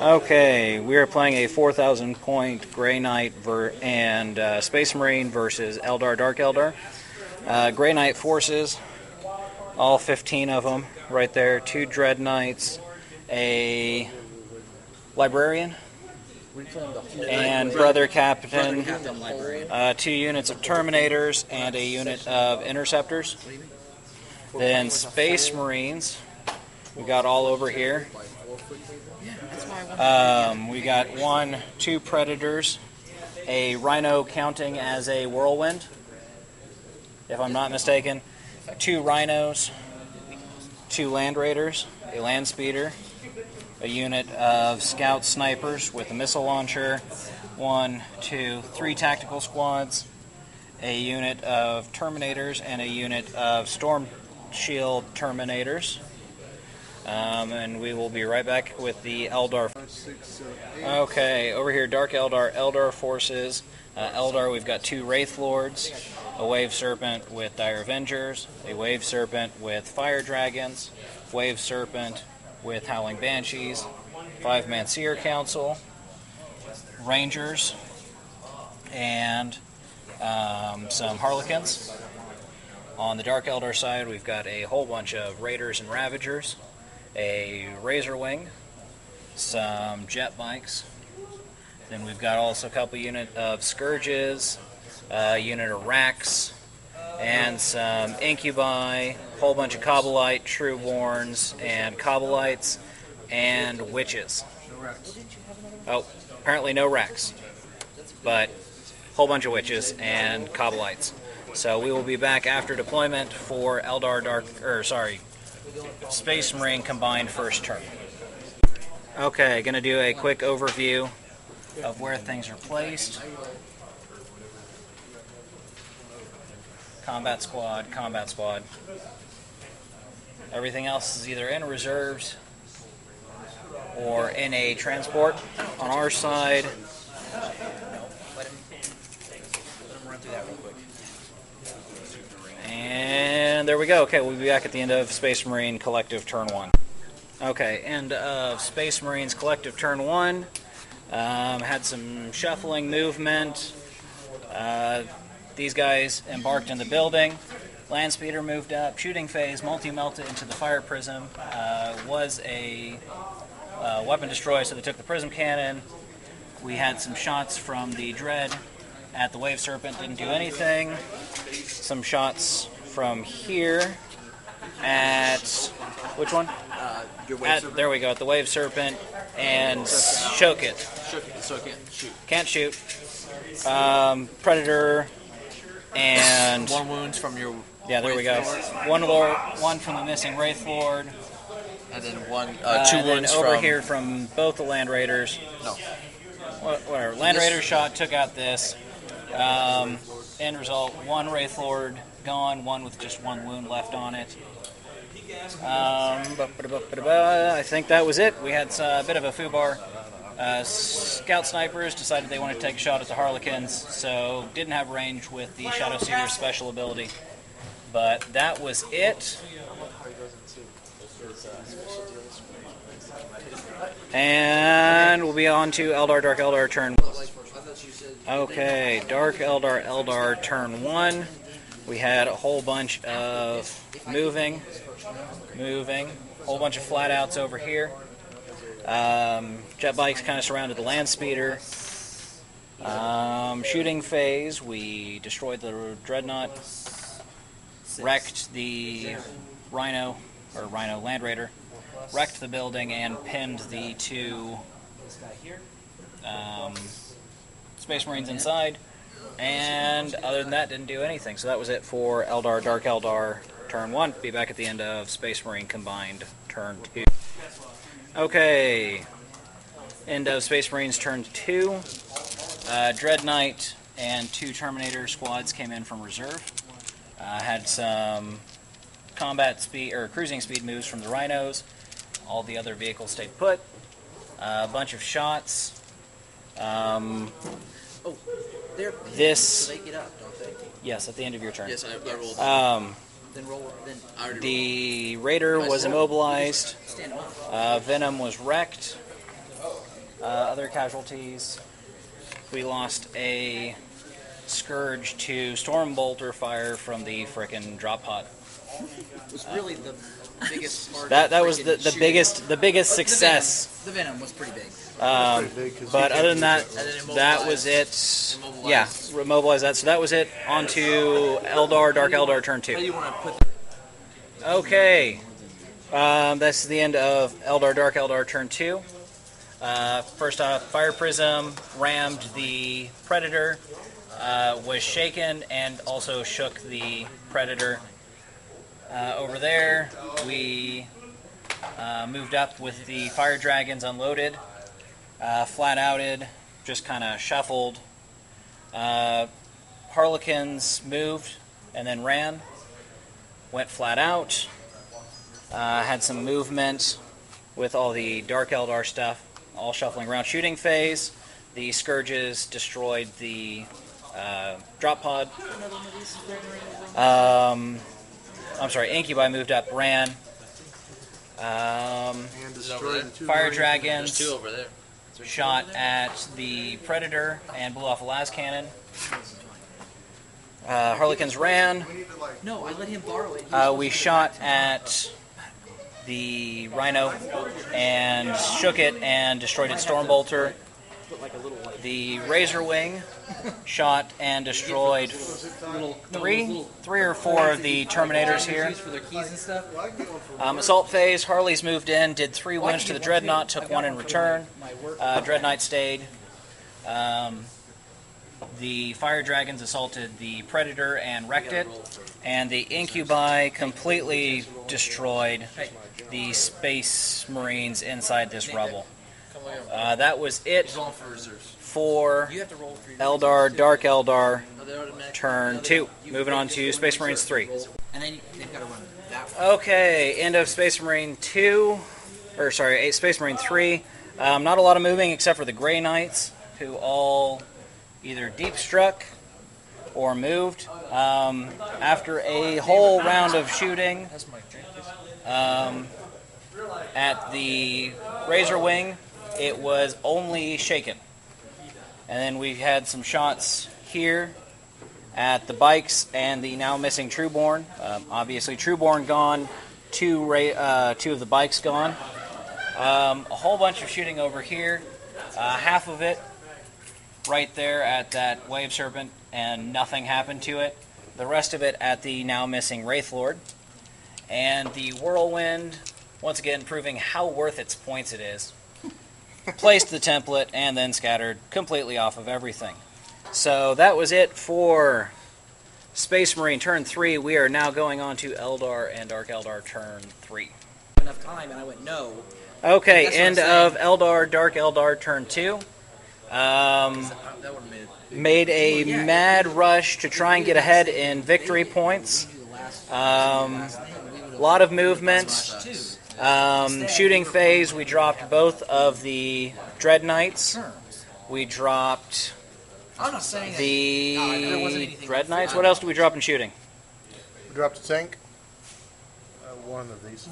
Okay, we are playing a 4,000 point Grey Knight and Space Marine versus Eldar, Dark Eldar. Grey Knight forces, all 15 of them right there. 2 Dread Knights, a Librarian, and Brother Captain, 2 units of Terminators, and a unit of Interceptors. Then Space Marines, we got all over here. We got 2 Predators, a Rhino counting as a Whirlwind, if I'm not mistaken, 2 Rhinos, 2 Land Raiders, a Land Speeder, a unit of Scout Snipers with a missile launcher, 1, 2, 3 Tactical Squads, a unit of Terminators, and a unit of Storm Shield Terminators. And we will be right back with the Eldar. Okay, over here, Dark Eldar, Eldar forces. Eldar, we've got 2 Wraith Lords, a Wave Serpent with Dire Avengers, a Wave Serpent with Fire Dragons, Wave Serpent with Howling Banshees, 5-man Seer Council, Rangers, and some Harlequins. On the Dark Eldar side, we've got a whole bunch of Raiders and Ravagers, a Razor Wing, some Jet Bikes. Then we've got also a couple unit of Scourges, a unit of Racks, and some Incubi, a whole bunch of Kabbalite, Trueborns, and Kabbalites, and Witches. Oh, apparently no Racks, but a whole bunch of Witches and Kabbalites. So we will be back after deployment for Space Marine combined first turn. Okay, going to do a quick overview of where things are placed. Combat squad, combat squad. Everything else is either in reserves or in a transport. On our side, and there we go. Okay, we'll be back at the end of Space Marine Collective Turn 1. Okay, end of Space Marines Collective Turn 1. Had some shuffling movement. These guys embarked in the building. Land Speeder moved up. Shooting phase, multi-melted into the fire prism. Was a weapon destroy, so they took the prism cannon. We had some shots from the Dread at the Wave Serpent, didn't do anything. Some shots from here at, which one? Your Wave Serpent. There we go, at the Wave Serpent, and shook it. Shook it, so it can't shoot. Can't shoot. Predator, and 1 wounds from your there we go. Lord. One from the missing Wraith Lord. And then 2 wounds over here from both the Land Raiders. No. Whatever. Land Raider shot, took out this. End result, 1 Wraith Lord gone, 1 with just 1 wound left on it. I think that was it. We had a bit of a foobar. Scout Snipers decided they wanted to take a shot at the Harlequins, so didn't have range with the Shadow Seer's special ability. But that was it. And we'll be on to Eldar, Dark Eldar turn. Okay, Dark Eldar, Eldar turn 1. We had a whole bunch of moving, whole bunch of flat outs over here. Jet Bikes kind of surrounded the Land Speeder. Shooting phase, we destroyed the Dreadnought, wrecked the Rhino Land Raider, wrecked the building, and pinned the 2 Space Marines inside. And other than that, didn't do anything. So that was it for Eldar, Dark Eldar turn 1. Be back at the end of Space Marine combined turn 2. Okay, end of Space Marines turn 2. Dread Knight and 2 Terminator squads came in from reserve. Had some combat speed or cruising speed moves from the Rhinos. All the other vehicles stayed put. A bunch of shots. This. They get up, don't they? Yes, at the end of your turn. Yes, I rolled. Then the Raider was immobilized. Venom was wrecked. Other casualties, we lost a Scourge to Stormbolter fire from the frickin' drop pod. Was really the biggest part. That was the biggest success. The Venom was pretty big. But other than that, that was it. Yeah, remobilize that. So that was it. On to Eldar, Dark Eldar turn 2. How do you want to put Okay. That's the end of Eldar, Dark Eldar turn 2. First off, Fire Prism rammed the Predator, was shaken, and also shook the Predator. Over there, we moved up with the Fire Dragons unloaded, flat outed, just kind of shuffled. Harlequins moved and then ran, went flat out, had some movement with all the Dark Eldar stuff, all shuffling around. Shooting phase, the Scourges destroyed the drop pod. I'm sorry, Incubi moved up, ran. And destroyed the two Fire Marines. Dragons There's 2 over there. shot at the Predator and blew off a las cannon. Harlequins ran. No, I let him borrow it. We shot at the Rhino and shook it and destroyed its Stormbolter. The Razor Wing shot and destroyed three or four of the Terminators here. For their keys and stuff. Assault phase, Harley's moved in, did 3 wounds to the Dreadnought, took 1 in return. Dreadnought stayed. The Fire Dragons assaulted the Predator and wrecked it. And the Incubi completely destroyed the Space Marines inside this rubble. That was it for You have to roll 3. Eldar, Dark Eldar, turn 2. Moving on to Space Marines 3. And then they've got to run that far. Okay, end of Space Marine 2, or sorry, Space Marine 3. Not a lot of moving except for the Grey Knights, who all either deep struck or moved. After a whole round of shooting at the Razor Wing, it was only shaken. And then we had some shots here at the bikes and the now missing Trueborn. Obviously, Trueborn gone, two of the bikes gone. A whole bunch of shooting over here. Half of it right there at that Wave Serpent, and nothing happened to it. The rest of it at the now missing Wraithlord. And the Whirlwind, once again proving how worth its points it is, placed the template and then scattered completely off of everything. So that was it for Space Marine turn 3. We are now going on to Eldar and Dark Eldar turn 3. Enough time, and I went no. Okay, That's what end I'm of Eldar, Dark Eldar turn 2. That would have made Made a mad rush to try and get ahead in victory points. A lot of movement. Shooting phase, we dropped both of the Dread Knights. We dropped I'm not saying the there wasn't anything Dread Knights. What else do we drop in shooting? We dropped a tank. One of these.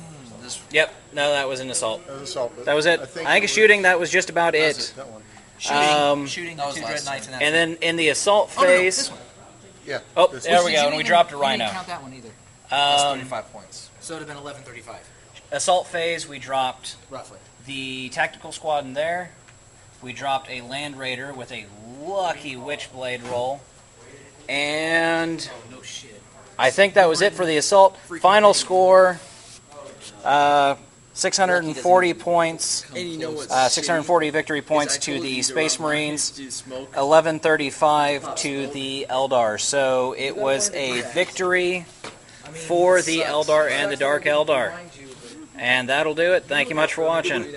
Yep, no, that was an assault. That was assault. but That was it. I think shooting, that was just about it. That one. shooting that the was 2 last Dread Knights and that. And then in the assault Oh, no, phase, this one. Yeah. oh, this there one. we go, and we dropped a You Rhino. didn't count that one either. That's 35 points. So it would have been 11:35, Assault phase, we dropped roughly. the tactical squad in there. We dropped a Land Raider with a lucky Witchblade roll. And No shit. I think that was it for the assault. Final score, 640 points, And you know what's 640 victory points to the Space Marines, 1135 to the Eldar. So it was a victory for the Eldar and the Dark Eldar. And that'll do it. Thank you much for watching.